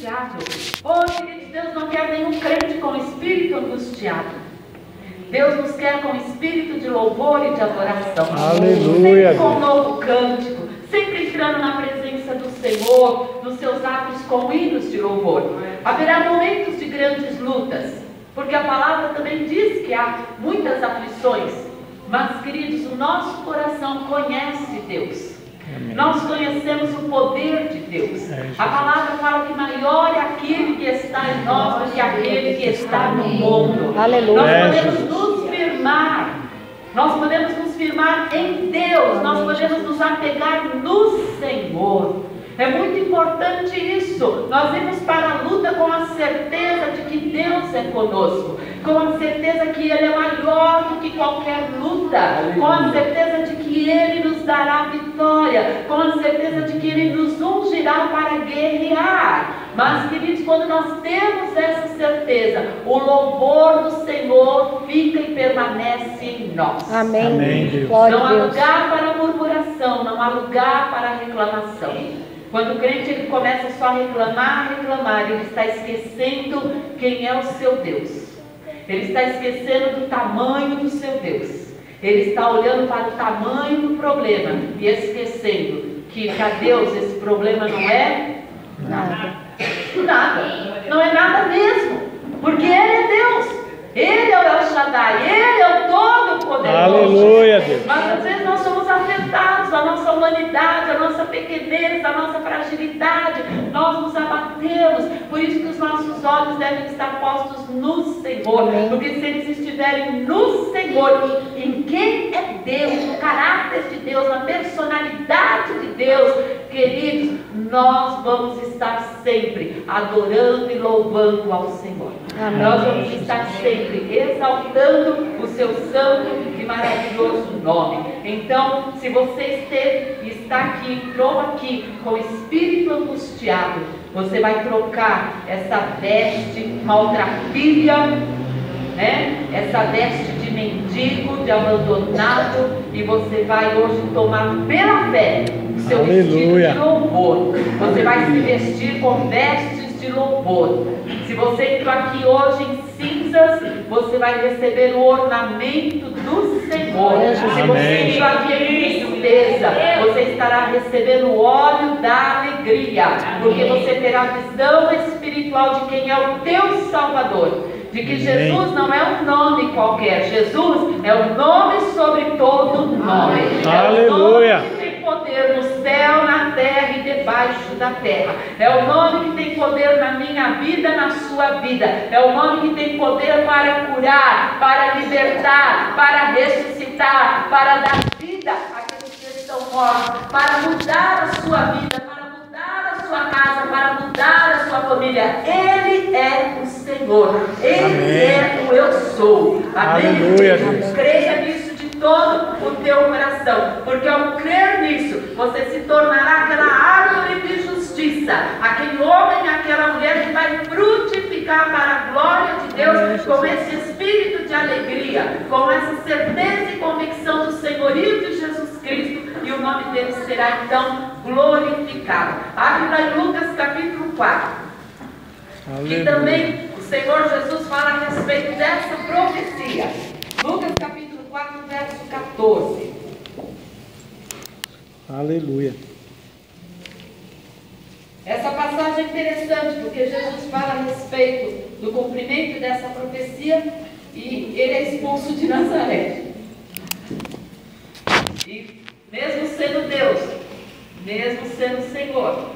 angustiado. Oh, queridos, Deus não quer nenhum crente com espírito angustiado. Deus nos quer com espírito de louvor e de adoração. Aleluia. Sempre com um novo cântico, sempre entrando na presença do Senhor, nos seus atos com hinos de louvor. Haverá momentos de grandes lutas, porque a palavra também diz que há muitas aflições. Mas, queridos, o nosso coração conhece Deus. Amém. Nós conhecemos o poder de Deus. A palavra fala que maior é aquele que está em nós do que aquele que está no mundo. Aleluia. Nós podemos nos firmar. Nós podemos nos firmar em Deus. Nós podemos nos apegar no Senhor. É muito importante isso. Nós vamos para a luta com a certeza de que Deus é conosco, com a certeza que Ele é maior do que qualquer luta, com a certeza de que Ele nos dará vitória, com a certeza de que Ele nos ungirá para guerrear. Mas, queridos, quando nós temos essa certeza, o louvor do Senhor fica e permanece em nós. Amém. Amém. Não há lugar para murmuração, não há lugar para reclamação. Quando o crente ele começa só a reclamar, ele está esquecendo quem é o seu Deus. Ele está esquecendo do tamanho do seu Deus. Ele está olhando para o tamanho do problema e esquecendo que para Deus esse problema não é nada. Nada. Não é nada mesmo. Porque Ele é Deus. Ele é o El Shaddai. Ele é o Todo-Poderoso. Aleluia, Deus. Mas às vezes nós somos afetados, a nossa humanidade, a nossa pequenez, a nossa fragilidade, nós nos abatemos. Por isso que os nossos olhos devem estar postos no Senhor. Porque se eles estiverem no Senhor, em quem é Deus, no caráter de Deus, na personalidade de Deus, queridos, nós vamos estar sempre adorando e louvando ao Senhor. Amém. Nós vamos estar sempre exaltando o seu santo e maravilhoso nome. Então, se você esteve e está aqui, entrou aqui com o espírito angustiado, você vai trocar essa veste maltrapilha, né? Essa veste de mendigo, de abandonado, e você vai hoje tomar pela fé o seu vestido de louvor. Você vai se vestir com vestes de louvor. Se você entrou aqui hoje em cinzas, você vai receber o ornamento do Senhor. Se você entrou aqui em tristeza, você estará recebendo o óleo da alegria, porque você terá visão espiritual de quem é o teu Salvador. De que Jesus não é um nome qualquer. Jesus é o nome sobre todo nome. Aleluia. É o nome que tem poder no céu, na terra e debaixo da terra. É o nome que tem poder na minha vida, na sua vida. É o nome que tem poder para curar, para libertar, para ressuscitar, para dar vida àqueles que estão mortos, para mudar a sua vida, para mudar a sua casa, para mudar a sua família. Ele é o Senhor. Ele é o eu sou. Amém? Aleluia, Deus. Creia nisso de todo o teu coração, porque ao crer nisso, você se tornará aquela árvore de justiça, aquele homem, aquela mulher que vai frutificar para a glória de Deus, com esse espírito de alegria, com essa certeza e convicção do senhorio de Jesus Cristo, e o nome dele será então glorificado. Abre lá em Lucas capítulo 4. Aleluia. E também o Senhor Jesus fala a respeito dessa profecia. Lucas capítulo 4, verso 14. Aleluia. Essa passagem é interessante, porque Jesus fala a respeito do cumprimento dessa profecia e ele é expulso de Nazaré. E mesmo sendo Deus, mesmo sendo Senhor,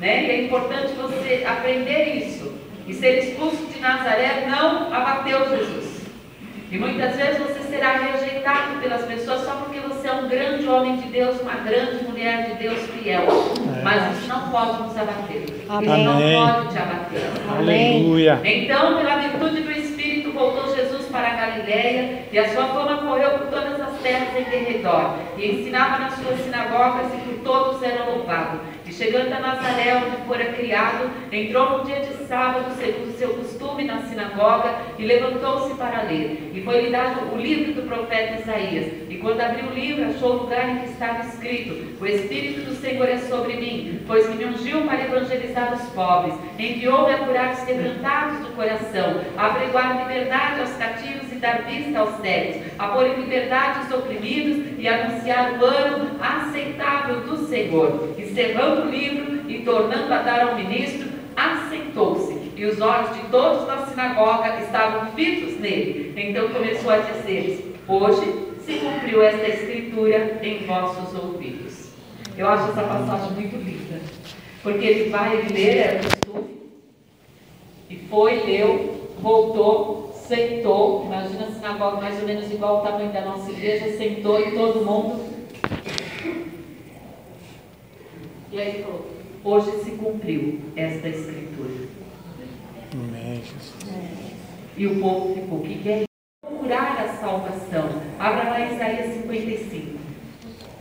né? E é importante você aprender isso. E ser expulso de Nazaré não abateu Jesus. E muitas vezes você será rejeitado pelas pessoas só porque você é um grande homem de Deus, uma grande mulher de Deus fiel. Mas isso não pode nos abater. Amém. Isso não pode te abater. Aleluia. Então, pela virtude do Espírito, voltou Jesus para a Galileia, e a sua fama correu por todas as terras em derredor, e ensinava nas suas sinagogas, e por todos era louvado. E chegando a Nazaré, onde fora criado, entrou no dia de sábado, segundo o seu costume, na sinagoga, e levantou-se para ler. E foi-lhe dado o livro do profeta Isaías. E quando abriu o livro, achou o lugar em que estava escrito: O Espírito do Senhor é sobre mim, pois que me ungiu para evangelizar os pobres, enviou-me a curar os quebrantados do coração, a apregoar liberdade aos cativos e dar vista aos cegos, a pôr em liberdade os oprimidos e anunciar o ano aceitável do Senhor. E cerrando o livro e tornando a dar ao ministro, assentou-se. E os olhos de todos na sinagoga estavam fitos nele. Então começou a dizer-lhes: Hoje se cumpriu esta escritura em vossos ouvidos. Eu acho essa passagem muito linda, porque ele vai ler, era costume, e foi, leu, voltou, sentou. Imagina a sinagoga mais ou menos igual ao tamanho da nossa igreja, sentou e todo mundo. E aí ele falou: Hoje se cumpriu esta escritura. Amém, Jesus. E o povo ficou: O que é isso? Procurar a salvação. Abra lá Isaías 55.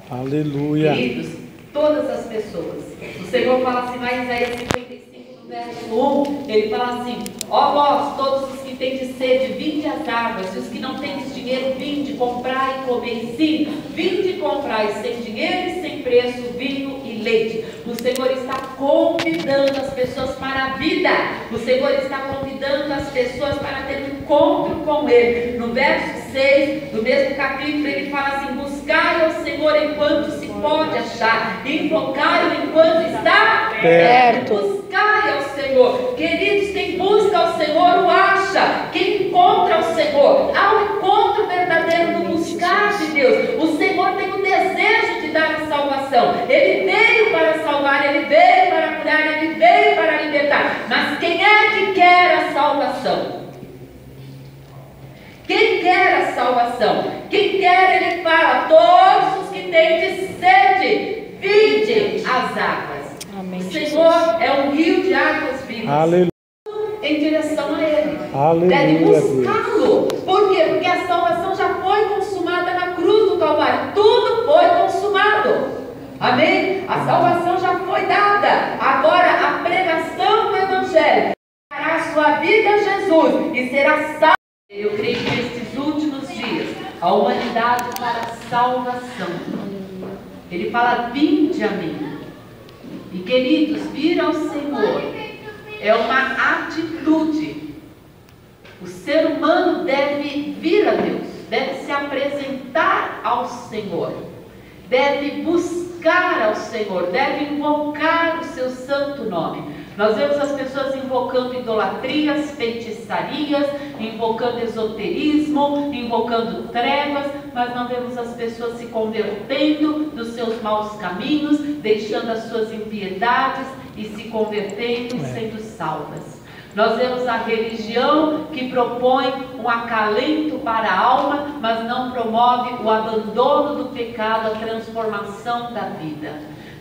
Aleluia. Queridos, todas as pessoas. O Senhor fala assim lá em Isaías 55, no verso 1, ele fala assim: Ó vós, todos os que tendes sede, vinde às águas, e os que não tendes dinheiro, vinde, comprai e comei. Sim, vinde e comprai, sem dinheiro e sem preço, vinho e leite. O Senhor está convidando as pessoas para a vida. O Senhor está convidando as pessoas para ter um encontro com Ele. No verso 6 do mesmo capítulo, ele fala assim: Buscai ao Senhor enquanto se pode achar, invocai-o enquanto está perto. Buscai ao Senhor. Queridos, quem busca ao Senhor o acha. Quem encontra ao Senhor, há um encontro verdadeiro no buscar de Deus. O Senhor tem o desejo de dar a salvação. Ele veio para salvar, Ele veio para curar, Ele veio para libertar. Mas quem é que quer a salvação? Quem quer a salvação? Quem quer, ele fala: Todos os que têm de sede, vinde às águas. Amém, o Senhor é um rio de águas vivas. Aleluia. Em direção a Ele. Aleluia. Deve buscá-lo. Por quê? Porque a salvação já foi consumada na cruz do Calvário. Tudo foi consumado. Amém? A salvação já foi dada. Agora a pregação do Evangelho dará a sua vida a Jesus e será salvo. Eu creio que nestes últimos dias a humanidade para a salvação. Ele fala: Vinde a mim. E queridos, vir ao Senhor é uma atitude. O ser humano deve vir a Deus, deve se apresentar ao Senhor, deve buscar ao Senhor, deve invocar o seu santo nome. Nós vemos as pessoas invocando idolatrias, feitiçarias, invocando esoterismo, invocando trevas, mas não vemos as pessoas se convertendo dos seus maus caminhos, deixando as suas impiedades e se convertendo e sendo salvas. Nós vemos a religião que propõe um acalento para a alma, mas não promove o abandono do pecado, a transformação da vida.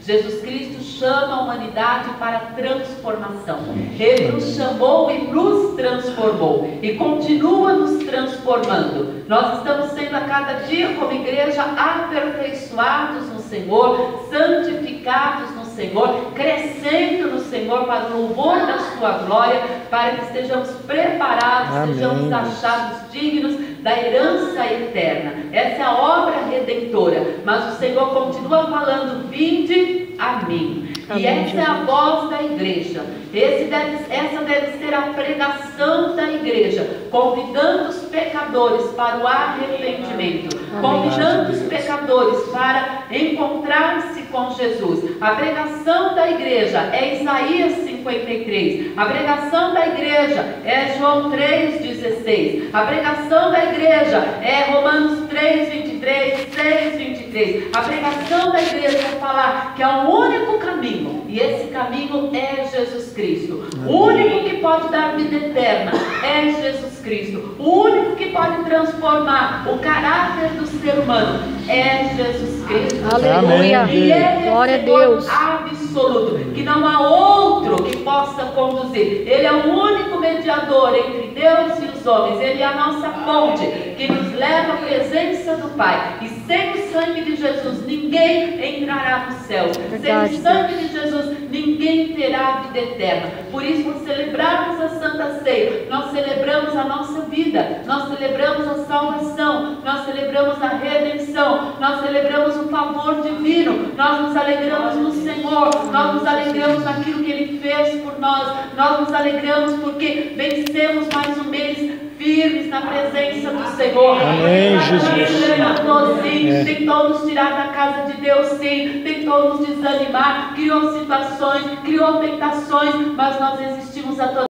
Jesus Cristo chama a humanidade para transformação. Ele nos chamou e nos transformou e continua nos transformando. Nós estamos sendo a cada dia como igreja aperfeiçoados no Senhor, santificados no Senhor, crescendo no Senhor para o louvor da sua glória, para que estejamos preparados, Amém. Sejamos achados dignos da herança eterna. Essa é a obra redentora. Mas o Senhor continua falando: Vinde a mim. Amém. E essa é a voz da igreja. Essa deve ser a pregação da igreja, convidando os pecadores para o arrependimento, convidando os pecadores para encontrar-se com Jesus. A pregação da igreja é Isaías 53. A pregação da igreja é João 3,16. A pregação da igreja é Romanos 3,23, 6,23. A pregação da igreja é falar que há um único caminho, e esse caminho é Jesus Cristo. O único que pode dar vida eterna é Jesus Cristo. O único que pode transformar o caráter do ser humano é Jesus Cristo. Aleluia. E Ele Glória é a Deus. absoluto, que não há outro que possa conduzir. Ele é o único mediador entre Deus e os homens. Ele é a nossa ponte que nos leva à presença do Pai. E Sem o sangue de Jesus, ninguém entrará no céu. Verdade, Sem o sangue de Jesus, ninguém terá vida eterna. Por isso, por celebrarmos a Santa Ceia, nós celebramos a nossa vida, nós celebramos a salvação, nós celebramos a redenção, nós celebramos o favor divino, nós nos alegramos no Senhor, nós nos alegramos naquilo que Ele fez por nós, nós nos alegramos porque vencemos mais um mês firmes na presença do Senhor. Amém, Jesus. Sim, tentou nos tirar da casa de Deus, sim, tentou nos desanimar, criou situações, criou tentações, mas nós resistimos a todas